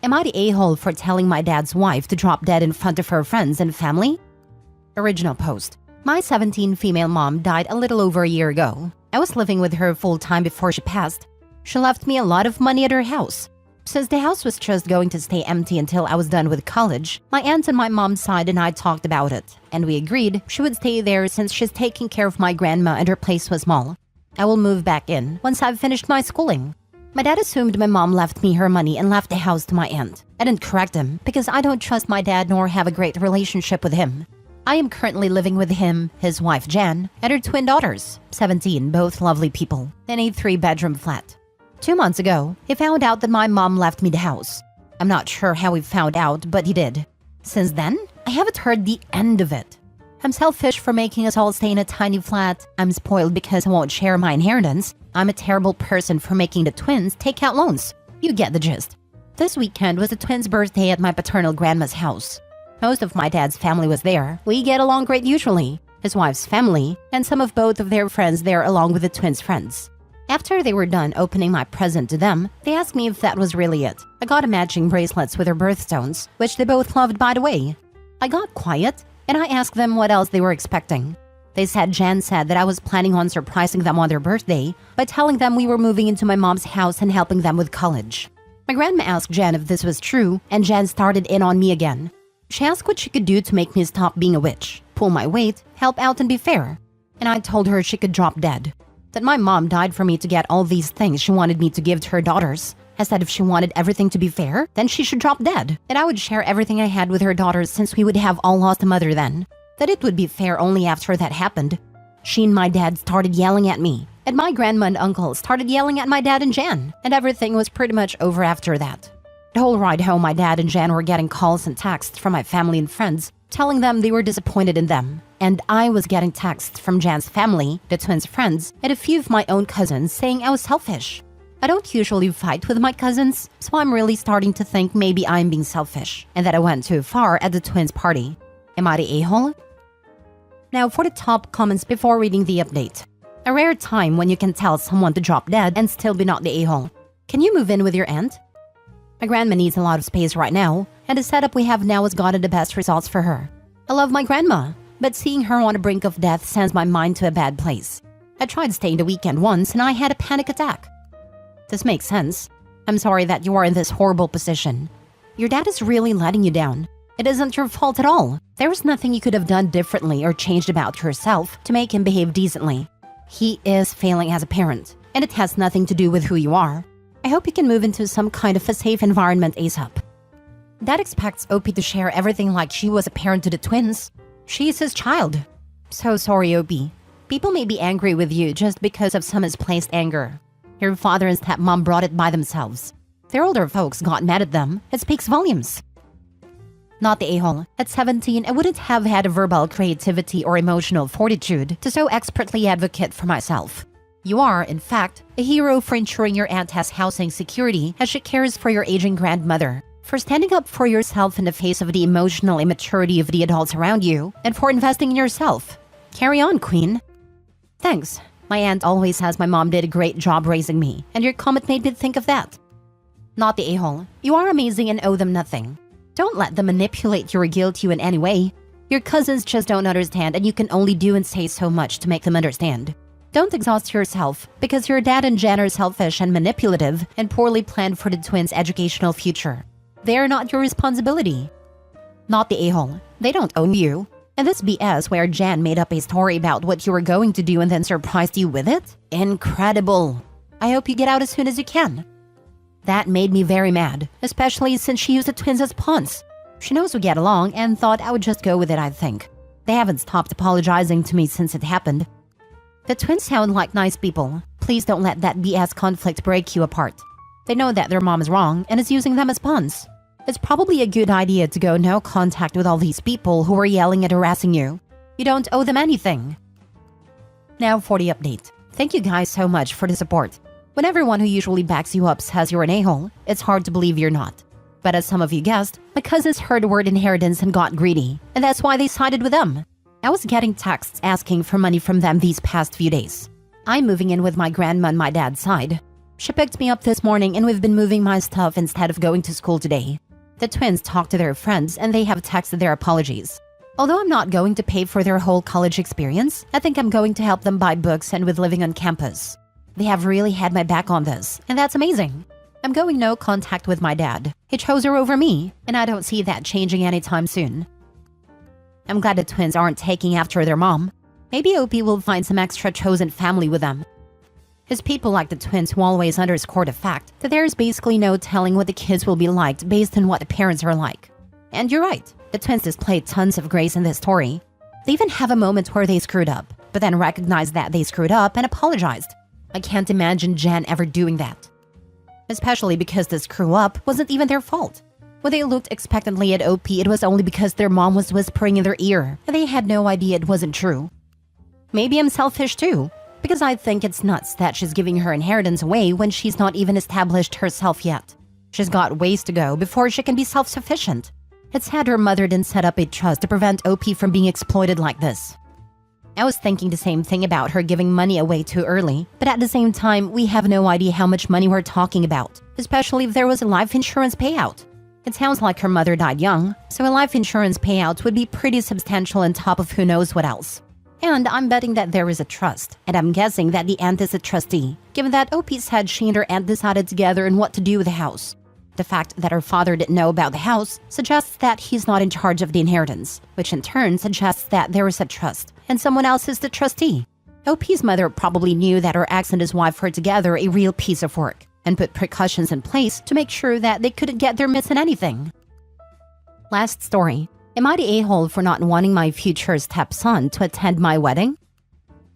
Am I the a-hole for telling my dad's wife to drop dead in front of her friends and family? Original post. My 17 female mom died a little over a year ago. I was living with her full-time before she passed. She left me a lot of money at her house. Since the house was just going to stay empty until I was done with college, my aunt on my mom's side and I talked about it, and we agreed she would stay there since she's taking care of my grandma and her place was small. I will move back in once I've finished my schooling. My dad assumed my mom left me her money and left the house to my aunt. I didn't correct him because I don't trust my dad nor have a great relationship with him. I am currently living with him, his wife Jan, and her twin daughters, 17, both lovely people, in a 3-bedroom flat. 2 months ago, he found out that my mom left me the house. I'm not sure how he found out, but he did. Since then, I haven't heard the end of it. I'm selfish for making us all stay in a tiny flat. I'm spoiled because I won't share my inheritance. I'm a terrible person for making the twins take out loans. You get the gist. This weekend was the twins' birthday at my paternal grandma's house. Most of my dad's family was there. We get along great usually. His wife's family, and some of both of their friends there along with the twins' friends. After they were done opening my present to them, they asked me if that was really it. I got a matching bracelets with their birthstones, which they both loved by the way. I got quiet, and I asked them what else they were expecting. They said Jan said that I was planning on surprising them on their birthday by telling them we were moving into my mom's house and helping them with college. My grandma asked Jan if this was true, and Jan started in on me again. She asked what she could do to make me stop being a witch, pull my weight, help out and be fair. And I told her she could drop dead. That my mom died for me to get all these things she wanted me to give to her daughters. I said if she wanted everything to be fair, then she should drop dead. And I would share everything I had with her daughters since we would have all lost a mother then. That it would be fair only after that happened. She and my dad started yelling at me. And my grandma and uncle started yelling at my dad and Jan. And everything was pretty much over after that. The whole ride home, my dad and Jan were getting calls and texts from my family and friends, telling them they were disappointed in them. And I was getting texts from Jan's family, the twins' friends, and a few of my own cousins saying I was selfish. I don't usually fight with my cousins, so I'm really starting to think maybe I'm being selfish, and that I went too far at the twins' party. Am I the a-hole? Now for the top comments before reading the update. A rare time when you can tell someone to drop dead and still be not the a-hole. Can you move in with your aunt? My grandma needs a lot of space right now, and the setup we have now has gotten the best results for her. I love my grandma, but seeing her on the brink of death sends my mind to a bad place. I tried staying the weekend once and I had a panic attack. This makes sense. I'm sorry that you are in this horrible position. Your dad is really letting you down. It isn't your fault at all. There was nothing you could have done differently or changed about yourself to make him behave decently. He is failing as a parent, and it has nothing to do with who you are. I hope you can move into some kind of a safe environment ASAP. Dad expects Opie to share everything like she was a parent to the twins. She is his child. So sorry, Opie. People may be angry with you just because of some misplaced anger. Your father and stepmom brought it by themselves. Their older folks got mad at them. It speaks volumes. Not the a-hole. At 17, I wouldn't have had a verbal creativity or emotional fortitude to so expertly advocate for myself. You are, in fact, a hero for ensuring your aunt has housing security as she cares for your aging grandmother, for standing up for yourself in the face of the emotional immaturity of the adults around you, and for investing in yourself. Carry on, Queen. Thanks. My aunt always says my mom did a great job raising me, and your comment made me think of that. Not the a-hole. You are amazing and owe them nothing. Don't let them manipulate you or guilt you in any way. Your cousins just don't understand, and you can only do and say so much to make them understand. Don't exhaust yourself, because your dad and Jan are selfish and manipulative and poorly planned for the twins' educational future. They are not your responsibility. Not the a-hole. They don't own you. And this BS where Jan made up a story about what you were going to do and then surprised you with it? Incredible. I hope you get out as soon as you can. That made me very mad, especially since she used the twins as pawns. She knows we get along and thought I would just go with it, I think. They haven't stopped apologizing to me since it happened. The twins sound like nice people. Please don't let that BS conflict break you apart. They know that their mom is wrong and is using them as pawns. It's probably a good idea to go no contact with all these people who are yelling and harassing you. You don't owe them anything. Now for the update. Thank you guys so much for the support. When everyone who usually backs you up says you're an a-hole, it's hard to believe you're not. But as some of you guessed, my cousins heard the word inheritance and got greedy, and that's why they sided with them. I was getting texts asking for money from them these past few days. I'm moving in with my grandma on my dad's side. She picked me up this morning and we've been moving my stuff instead of going to school today. The twins talked to their friends and they have texted their apologies. Although I'm not going to pay for their whole college experience, I think I'm going to help them buy books and with living on campus. They have really had my back on this, and that's amazing. I'm going no contact with my dad. He chose her over me, and I don't see that changing anytime soon. I'm glad the twins aren't taking after their mom. Maybe OP will find some extra chosen family with them. His people like the twins who always underscore the fact that there's basically no telling what the kids will be like based on what the parents are like. And you're right, the twins displayed tons of grace in this story. They even have a moment where they screwed up, but then recognized that they screwed up and apologized. I can't imagine Jen ever doing that. Especially because the screw-up wasn't even their fault. When they looked expectantly at OP, it was only because their mom was whispering in their ear, and they had no idea it wasn't true. Maybe I'm selfish too, because I think it's nuts that she's giving her inheritance away when she's not even established herself yet. She's got ways to go before she can be self-sufficient. It's sad her mother didn't set up a trust to prevent OP from being exploited like this. I was thinking the same thing about her giving money away too early, but at the same time, we have no idea how much money we're talking about, especially if there was a life insurance payout. It sounds like her mother died young, so a life insurance payout would be pretty substantial on top of who knows what else. And I'm betting that there is a trust, and I'm guessing that the aunt is a trustee, given that OP said she and her aunt decided together on what to do with the house. The fact that her father didn't know about the house suggests that he's not in charge of the inheritance, which in turn suggests that there is a trust, and someone else is the trustee. OP's mother probably knew that her ex and his wife were together a real piece of work, and put precautions in place to make sure that they couldn't get their mitts in anything. Last story. Am I the a-hole for not wanting my future stepson to attend my wedding?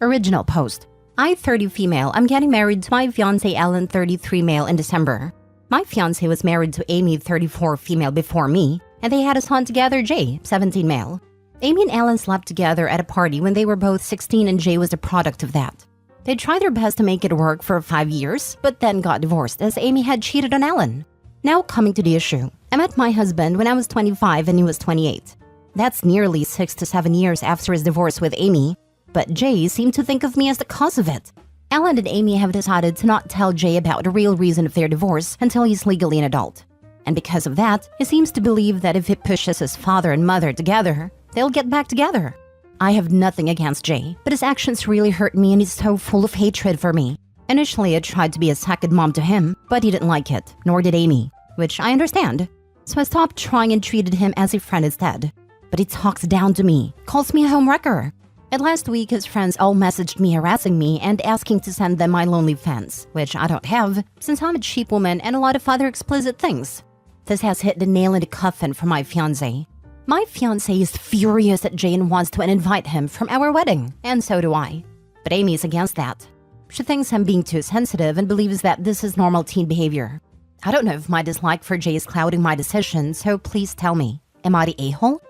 Original post. I, 30 female, I'm getting married to my fiancé Ellen, 33 male in December. My fiancé was married to Amy, 34 female before me, and they had a son together, Jay, 17 male. Amy and Ellen slept together at a party when they were both 16 and Jay was a product of that. They tried their best to make it work for 5 years, but then got divorced as Amy had cheated on Ellen. Now coming to the issue. I met my husband when I was 25 and he was 28. That's nearly 6 to 7 years after his divorce with Amy, but Jay seemed to think of me as the cause of it. Ellen and Amy have decided to not tell Jay about the real reason of their divorce until he's legally an adult. And because of that, he seems to believe that if he pushes his father and mother together, they'll get back together. I have nothing against Jay, but his actions really hurt me and he's so full of hatred for me. Initially, I tried to be a second mom to him, but he didn't like it, nor did Amy, which I understand. So I stopped trying and treated him as a friend instead. But he talks down to me, calls me a homewrecker. And last week, his friends all messaged me harassing me and asking to send them my OnlyFans, which I don't have, since I'm a cheap woman and a lot of other explicit things. This has hit the nail in the coffin for my fiancé. My fiancé is furious at Jay and wants to uninvite him from our wedding, and so do I. But Amy is against that. She thinks I'm being too sensitive and believes that this is normal teen behavior. I don't know if my dislike for Jay is clouding my decision, so please tell me, am I the a-hole?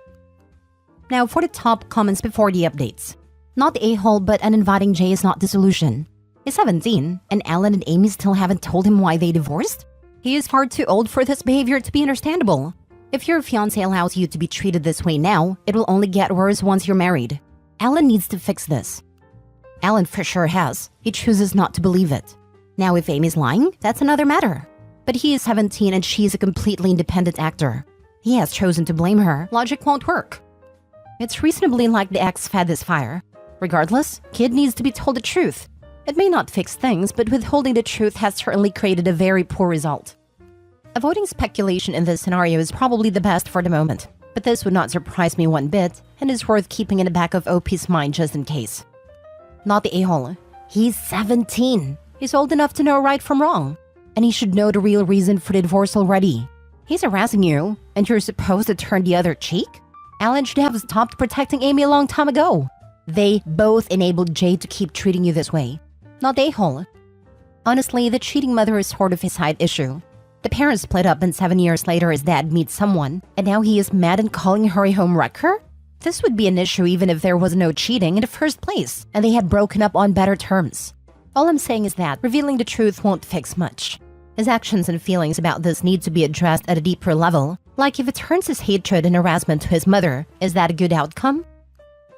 Now for the top comments before the updates. Not the a-hole, but uninviting Jay is not the solution. He's 17, and Ellen and Amy still haven't told him why they divorced? He is far too old for this behavior to be understandable. If your fiancé allows you to be treated this way now, it will only get worse once you're married. Ellen needs to fix this. Ellen for sure has. He chooses not to believe it. Now if Amy's lying, that's another matter. But he is 17 and she is a completely independent actor. He has chosen to blame her. Logic won't work. It's reasonably like the ex fed this fire. Regardless, kid needs to be told the truth. It may not fix things, but withholding the truth has certainly created a very poor result. Avoiding speculation in this scenario is probably the best for the moment, but this would not surprise me one bit and is worth keeping in the back of OP's mind just in case. Not the a-hole. He's 17. He's old enough to know right from wrong, and he should know the real reason for the divorce already. He's harassing you, and you're supposed to turn the other cheek? Alan should have stopped protecting Amy a long time ago. They both enabled Jay to keep treating you this way. Not the a-hole. Honestly, the cheating mother is sort of a side issue. The parents split up and 7 years later his dad meets someone, and now he is mad and calling her a homewrecker? This would be an issue even if there was no cheating in the first place, and they had broken up on better terms. All I'm saying is that revealing the truth won't fix much. His actions and feelings about this need to be addressed at a deeper level, like if it turns his hatred and harassment to his mother, is that a good outcome?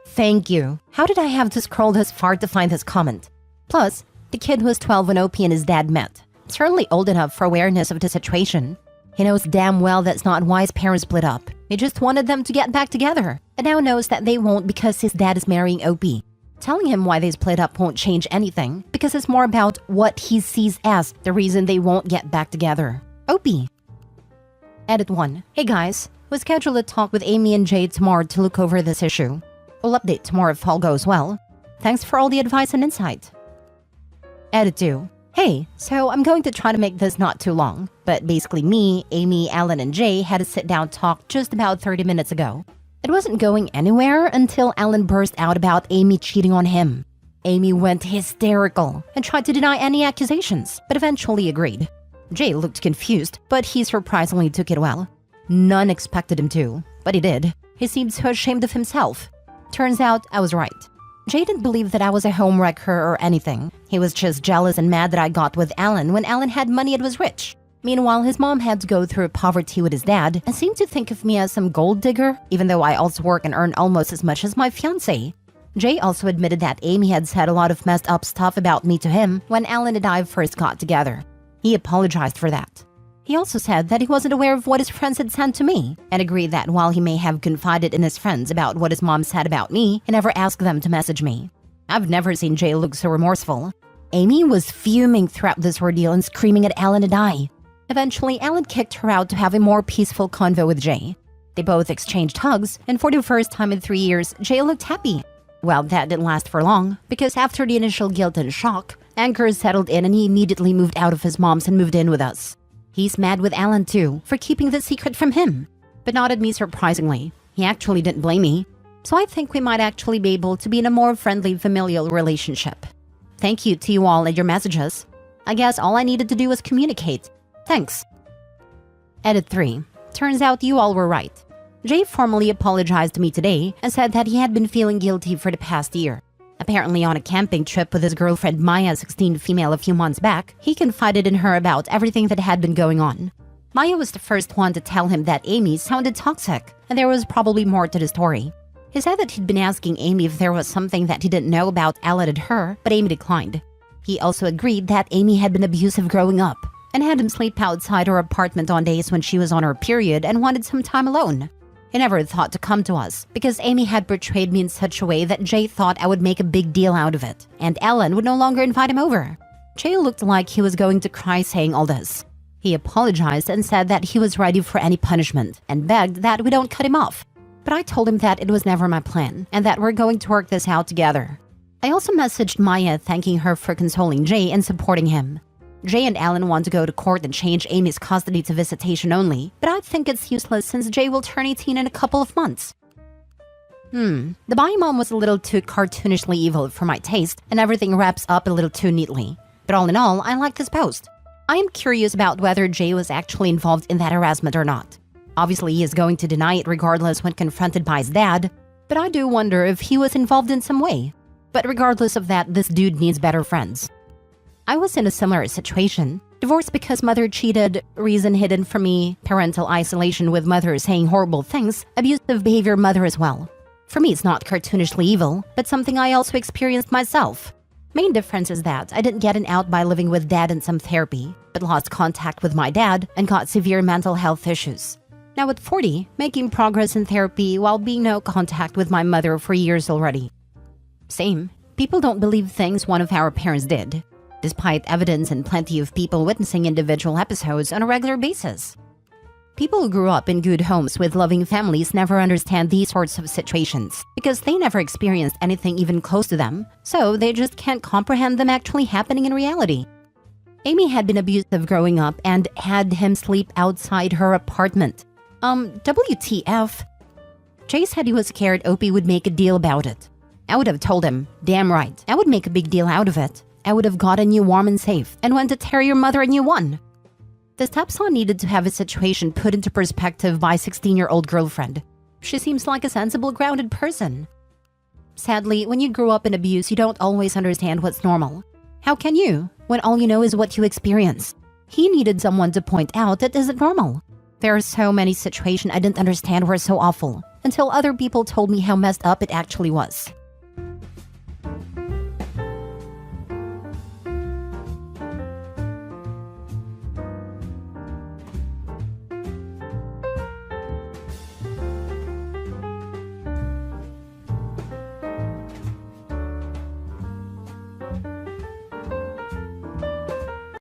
Thank you. How did I have to scroll this far to find this comment? Plus, the kid was 12 when OP and his dad met. certainly old enough for awareness of the situation. He knows damn well that's not why his parents split up. He just wanted them to get back together, and now knows that they won't because his dad is marrying Opie. Telling him why they split up won't change anything because it's more about what he sees as the reason they won't get back together. Opie. Edit 1. Hey guys, we scheduled a talk with Amy and Jay tomorrow to look over this issue. We'll update tomorrow if all goes well. Thanks for all the advice and insight. Edit 2. Hey, so I'm going to try to make this not too long, but basically me, Amy, Alan, and Jay had a sit-down talk just about 30 minutes ago. It wasn't going anywhere until Alan burst out about Amy cheating on him. Amy went hysterical and tried to deny any accusations, but eventually agreed. Jay looked confused, but he surprisingly took it well. None expected him to, but he did. He seemed so ashamed of himself. Turns out I was right. Jay didn't believe that I was a homewrecker or anything. He was just jealous and mad that I got with Alan when Alan had money and was rich. Meanwhile, his mom had to go through poverty with his dad and seemed to think of me as some gold digger, even though I also work and earn almost as much as my fiancé. Jay also admitted that Amy had said a lot of messed up stuff about me to him when Alan and I first got together. He apologized for that. He also said that he wasn't aware of what his friends had sent to me and agreed that while he may have confided in his friends about what his mom said about me, he never asked them to message me. I've never seen Jay look so remorseful. Amy was fuming throughout this ordeal and screaming at Alan and I. Eventually, Alan kicked her out to have a more peaceful convo with Jay. They both exchanged hugs, and for the first time in 3 years, Jay looked happy. Well, that didn't last for long, because after the initial guilt and shock, anger settled in and he immediately moved out of his mom's and moved in with us. He's mad with Alan too, for keeping the secret from him. But not at me surprisingly. He actually didn't blame me. So I think we might actually be able to be in a more friendly familial relationship. Thank you to you all and your messages. I guess all I needed to do was communicate. Thanks. Edit 3. Turns out you all were right. Jay formally apologized to me today and said that he had been feeling guilty for the past year. Apparently on a camping trip with his girlfriend Maya, 16 female, a few months back, he confided in her about everything that had been going on. Maya was the first one to tell him that Amy sounded toxic, and there was probably more to the story. He said that he'd been asking Amy if there was something that he didn't know about Alan and her, but Amy declined. He also agreed that Amy had been abusive growing up, and had him sleep outside her apartment on days when she was on her period and wanted some time alone. He never thought to come to us because Amy had portrayed me in such a way that Jay thought I would make a big deal out of it, and Alan would no longer invite him over. Jay looked like he was going to cry saying all this. He apologized and said that he was ready for any punishment and begged that we don't cut him off. But I told him that it was never my plan and that we're going to work this out together. I also messaged Maya thanking her for consoling Jay and supporting him. Jay and Alan want to go to court and change Amy's custody to visitation only, but I think it's useless since Jay will turn 18 in a couple of months. The Bye Mom was a little too cartoonishly evil for my taste, and everything wraps up a little too neatly. But all in all, I like this post. I am curious about whether Jay was actually involved in that harassment or not. Obviously, he is going to deny it regardless when confronted by his dad, but I do wonder if he was involved in some way. But regardless of that, this dude needs better friends. I was in a similar situation. Divorce because mother cheated, reason hidden from me, parental isolation with mother saying horrible things, abusive behavior mother as well. For me, it's not cartoonishly evil, but something I also experienced myself. Main difference is that I didn't get an out by living with dad and some therapy, but lost contact with my dad and got severe mental health issues. Now at 40, making progress in therapy while being no contact with my mother for years already. Same. People don't believe things one of our parents did, despite evidence and plenty of people witnessing individual episodes on a regular basis. People who grew up in good homes with loving families never understand these sorts of situations because they never experienced anything even close to them, so they just can't comprehend them actually happening in reality. Amy had been abusive growing up and had him sleep outside her apartment. WTF? Jay said he was scared Opie would make a deal about it. I would have told him, damn right, I would make a big deal out of it. I would have gotten you warm and safe and went to tear your mother a new one. The stepson needed to have his situation put into perspective by 16-year-old girlfriend. She seems like a sensible, grounded person. Sadly, when you grow up in abuse, you don't always understand what's normal. How can you, when all you know is what you experience? He needed someone to point out that isn't normal. There are so many situations I didn't understand were so awful, until other people told me how messed up it actually was.